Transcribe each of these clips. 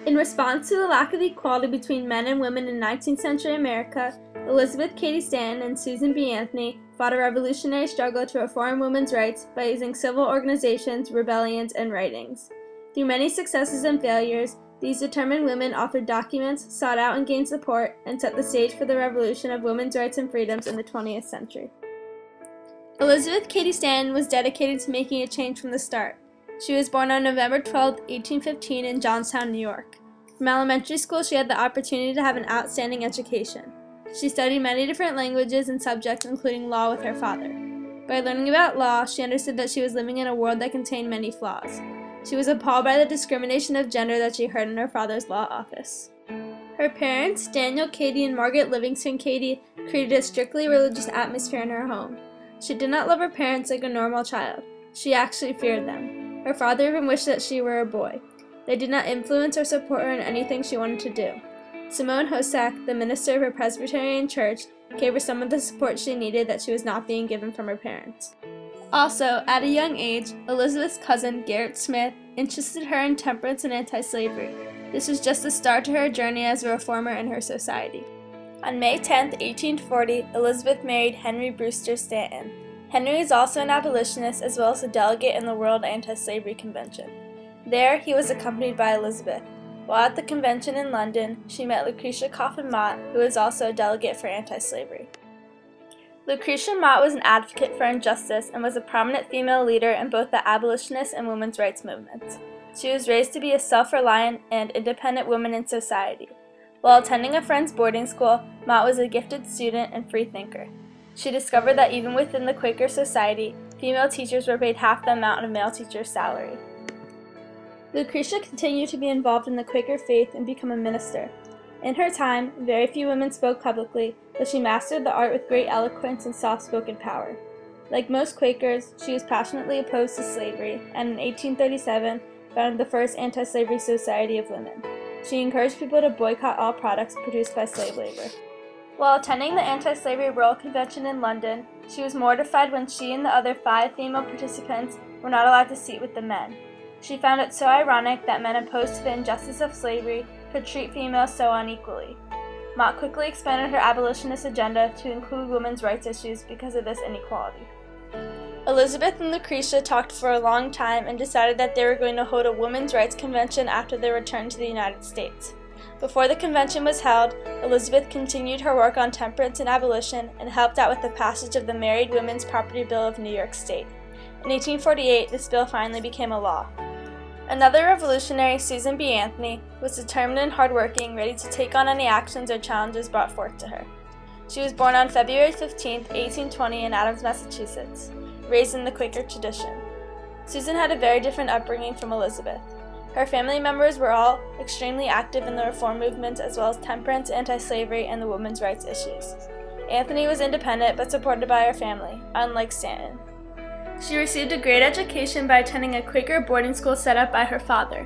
In response to the lack of equality between men and women in 19th century America, Elizabeth Cady Stanton and Susan B. Anthony fought a revolutionary struggle to reform women's rights by using civil organizations, rebellions, and writings. Through many successes and failures, these determined women authored documents, sought out and gained support, and set the stage for the revolution of women's rights and freedoms in the 20th century. Elizabeth Cady Stanton was dedicated to making a change from the start. She was born on November 12, 1815 in Johnstown, New York. From elementary school, she had the opportunity to have an outstanding education. She studied many different languages and subjects, including law, with her father. By learning about law, she understood that she was living in a world that contained many flaws. She was appalled by the discrimination of gender that she heard in her father's law office. Her parents, Daniel Cady and Margaret Livingston Cady, created a strictly religious atmosphere in her home. She did not love her parents like a normal child. She actually feared them. Her father even wished that she were a boy. They did not influence or support her in anything she wanted to do. Simone Hosack, the minister of her Presbyterian church, gave her some of the support she needed that she was not being given from her parents. Also, at a young age, Elizabeth's cousin, Gerrit Smith, interested her in temperance and anti-slavery. This was just the start to her journey as a reformer in her society. On May 10, 1840, Elizabeth married Henry Brewster Stanton. Henry is also an abolitionist as well as a delegate in the World Anti-Slavery Convention. There, he was accompanied by Elizabeth. While at the convention in London, she met Lucretia Coffin Mott, who was also a delegate for anti-slavery. Lucretia Mott was an advocate for injustice and was a prominent female leader in both the abolitionist and women's rights movements. She was raised to be a self-reliant and independent woman in society. While attending a friend's boarding school, Mott was a gifted student and free thinker. She discovered that even within the Quaker society, female teachers were paid half the amount of male teachers' salary. Lucretia continued to be involved in the Quaker faith and become a minister. In her time, very few women spoke publicly, but she mastered the art with great eloquence and soft-spoken power. Like most Quakers, she was passionately opposed to slavery, and in 1837 founded the first anti-slavery society of women. She encouraged people to boycott all products produced by slave labor. While attending the Anti-Slavery World Convention in London, she was mortified when she and the other 5 female participants were not allowed to seat with the men. She found it so ironic that men opposed to the injustice of slavery could treat females so unequally. Mott quickly expanded her abolitionist agenda to include women's rights issues because of this inequality. Elizabeth and Lucretia talked for a long time and decided that they were going to hold a women's rights convention after their return to the United States. Before the convention was held, Elizabeth continued her work on temperance and abolition and helped out with the passage of the Married Women's Property Bill of New York State. In 1848, this bill finally became a law. Another revolutionary, Susan B. Anthony, was determined and hardworking, ready to take on any actions or challenges brought forth to her. She was born on February 15, 1820 in Adams, Massachusetts, raised in the Quaker tradition. Susan had a very different upbringing from Elizabeth. Her family members were all extremely active in the reform movement as well as temperance, anti-slavery, and the women's rights issues. Anthony was independent but supported by her family, unlike Stanton. She received a great education by attending a Quaker boarding school set up by her father.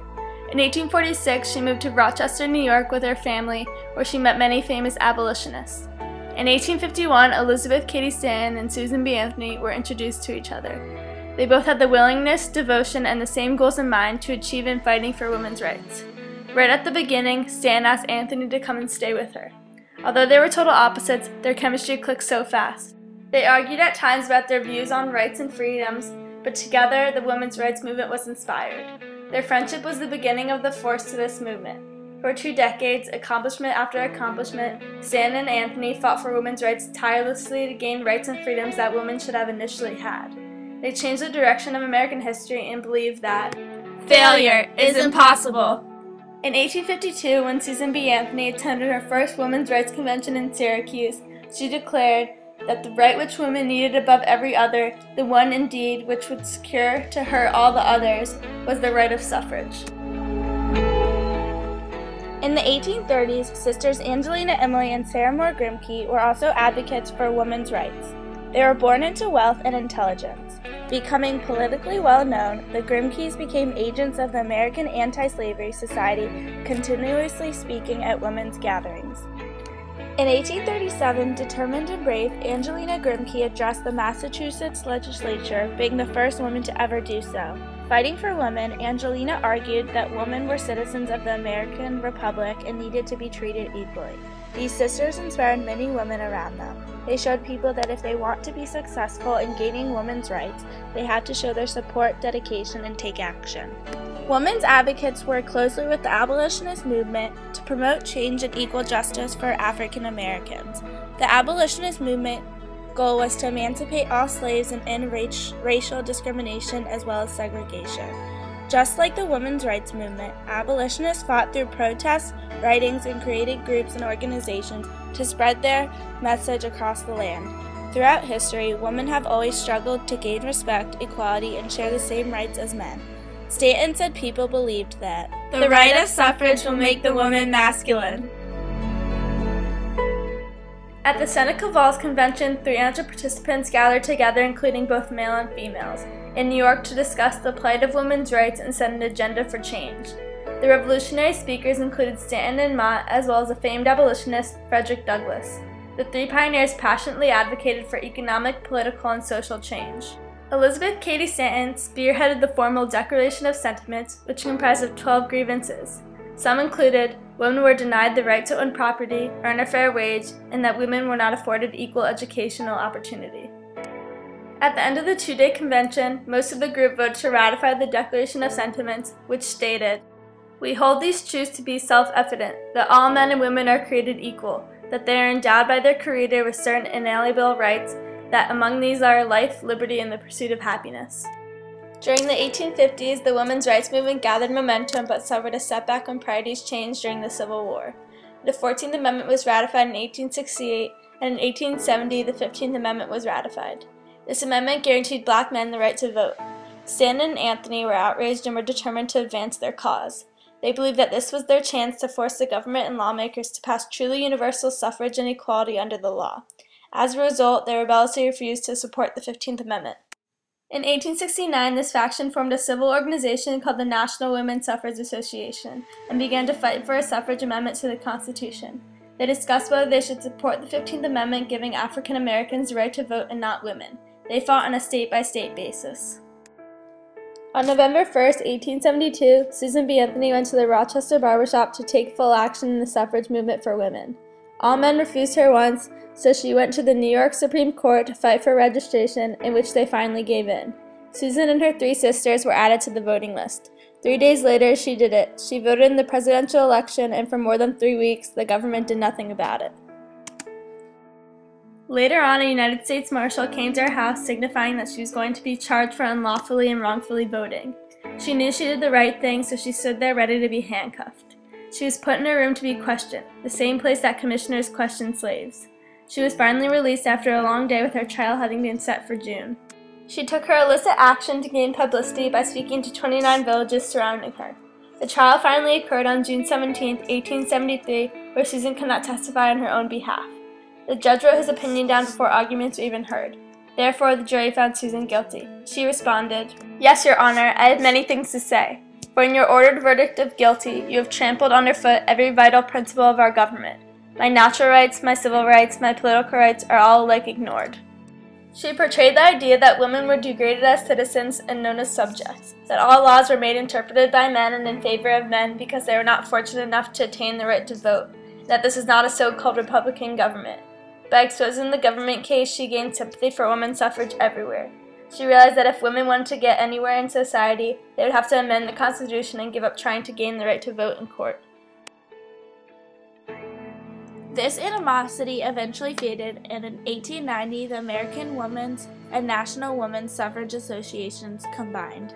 In 1846, she moved to Rochester, New York with her family, where she met many famous abolitionists. In 1851, Elizabeth Cady Stanton and Susan B. Anthony were introduced to each other. They both had the willingness, devotion, and the same goals in mind to achieve in fighting for women's rights. Right at the beginning, Stanton asked Anthony to come and stay with her. Although they were total opposites, their chemistry clicked so fast. They argued at times about their views on rights and freedoms, but together the women's rights movement was inspired. Their friendship was the beginning of the force to this movement. For 2 decades, accomplishment after accomplishment, Stanton and Anthony fought for women's rights tirelessly to gain rights and freedoms that women should have initially had. They changed the direction of American history and believed that failure is impossible. In 1852, when Susan B. Anthony attended her first women's rights convention in Syracuse, she declared that the right which women needed above every other, the one indeed which would secure to her all the others, was the right of suffrage. In the 1830s, sisters Angelina Emily and Sarah Moore Grimke were also advocates for women's rights. They were born into wealth and intelligence. Becoming politically well known, the Grimkes became agents of the American Anti-Slavery Society, continuously speaking at women's gatherings. In 1837, determined and brave, Angelina Grimke addressed the Massachusetts legislature, being the first woman to ever do so, fighting for women, Angelina argued that women were citizens of the American Republic and needed to be treated equally. These sisters inspired many women around them. They showed people that if they want to be successful in gaining women's rights, they have to show their support, dedication, and take action. Women's advocates worked closely with the abolitionist movement to promote change and equal justice for African Americans. The abolitionist movement goal was to emancipate all slaves and end racial discrimination as well as segregation. Just like the women's rights movement, abolitionists fought through protests, writings, and created groups and organizations to spread their message across the land. Throughout history, women have always struggled to gain respect, equality, and share the same rights as men. Stanton said people believed that the right of suffrage will make the woman masculine. At the Seneca Falls Convention, 300 participants gathered together, including both male and females, in New York to discuss the plight of women's rights and set an agenda for change. The revolutionary speakers included Stanton and Mott, as well as the famed abolitionist Frederick Douglass. The three pioneers passionately advocated for economic, political, and social change. Elizabeth Cady Stanton spearheaded the formal Declaration of Sentiments, which comprised of 12 grievances. Some included women were denied the right to own property, earn a fair wage, and that women were not afforded equal educational opportunity. At the end of the two-day convention, most of the group voted to ratify the Declaration of Sentiments, which stated, "We hold these truths to be self-evident, that all men and women are created equal, that they are endowed by their Creator with certain inalienable rights, that among these are life, liberty, and the pursuit of happiness." During the 1850s, the women's rights movement gathered momentum but suffered a setback when priorities changed during the Civil War. The 14th Amendment was ratified in 1868, and in 1870 the 15th Amendment was ratified. This amendment guaranteed black men the right to vote. Stanton and Anthony were outraged and were determined to advance their cause. They believed that this was their chance to force the government and lawmakers to pass truly universal suffrage and equality under the law. As a result, they rebelliously refused to support the 15th Amendment. In 1869, this faction formed a civil organization called the National Women's Suffrage Association and began to fight for a suffrage amendment to the Constitution. They discussed whether they should support the 15th Amendment giving African Americans the right to vote and not women. They fought on a state-by-state basis. On November 1, 1872, Susan B. Anthony went to the Rochester barbershop to take full action in the suffrage movement for women. All men refused her once, so she went to the New York Supreme Court to fight for registration, in which they finally gave in. Susan and her three sisters were added to the voting list. 3 days later, she did it. She voted in the presidential election, and for more than 3 weeks, the government did nothing about it. Later on, a United States Marshal came to her house signifying that she was going to be charged for unlawfully and wrongfully voting. She knew she did the right thing, so she stood there ready to be handcuffed. She was put in a room to be questioned, the same place that commissioners questioned slaves. She was finally released after a long day with her trial having been set for June. She took her illicit action to gain publicity by speaking to 29 villages surrounding her. The trial finally occurred on June 17, 1873, where Susan could not testify on her own behalf. The judge wrote his opinion down before arguments were even heard. Therefore, the jury found Susan guilty. She responded, "Yes, Your Honor, I have many things to say. For in your ordered verdict of guilty, you have trampled underfoot every vital principle of our government. My natural rights, my civil rights, my political rights are all alike ignored." She portrayed the idea that women were degraded as citizens and known as subjects, that all laws were made interpreted by men and in favor of men because they were not fortunate enough to attain the right to vote, and that this is not a so-called Republican government. By exposing the government case, she gained sympathy for women's suffrage everywhere. She realized that if women wanted to get anywhere in society, they would have to amend the Constitution and give up trying to gain the right to vote in court. This animosity eventually faded, and in 1890 the American Women's and National Women's Suffrage Associations combined.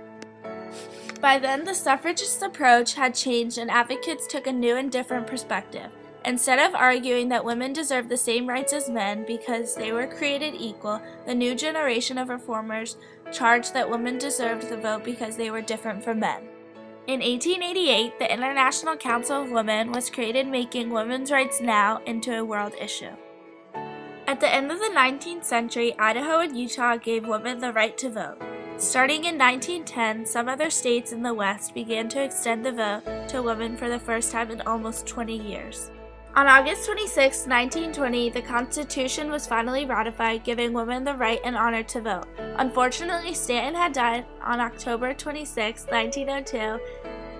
By then, the suffragist approach had changed and advocates took a new and different perspective. Instead of arguing that women deserved the same rights as men because they were created equal, the new generation of reformers charged that women deserved the vote because they were different from men. In 1888, the International Council of Women was created, making women's rights now into a world issue. At the end of the 19th century, Idaho and Utah gave women the right to vote. Starting in 1910, some other states in the West began to extend the vote to women for the first time in almost 20 years. On August 26, 1920, the Constitution was finally ratified, giving women the right and honor to vote. Unfortunately, Stanton had died on October 26, 1902,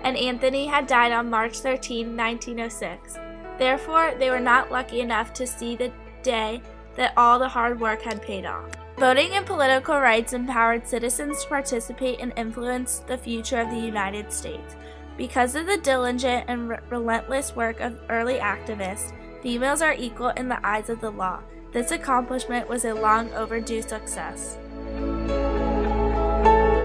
and Anthony had died on March 13, 1906. Therefore, they were not lucky enough to see the day that all the hard work had paid off. Voting and political rights empowered citizens to participate and influence the future of the United States. Because of the diligent and relentless work of early activists, females are equal in the eyes of the law. This accomplishment was a long overdue success.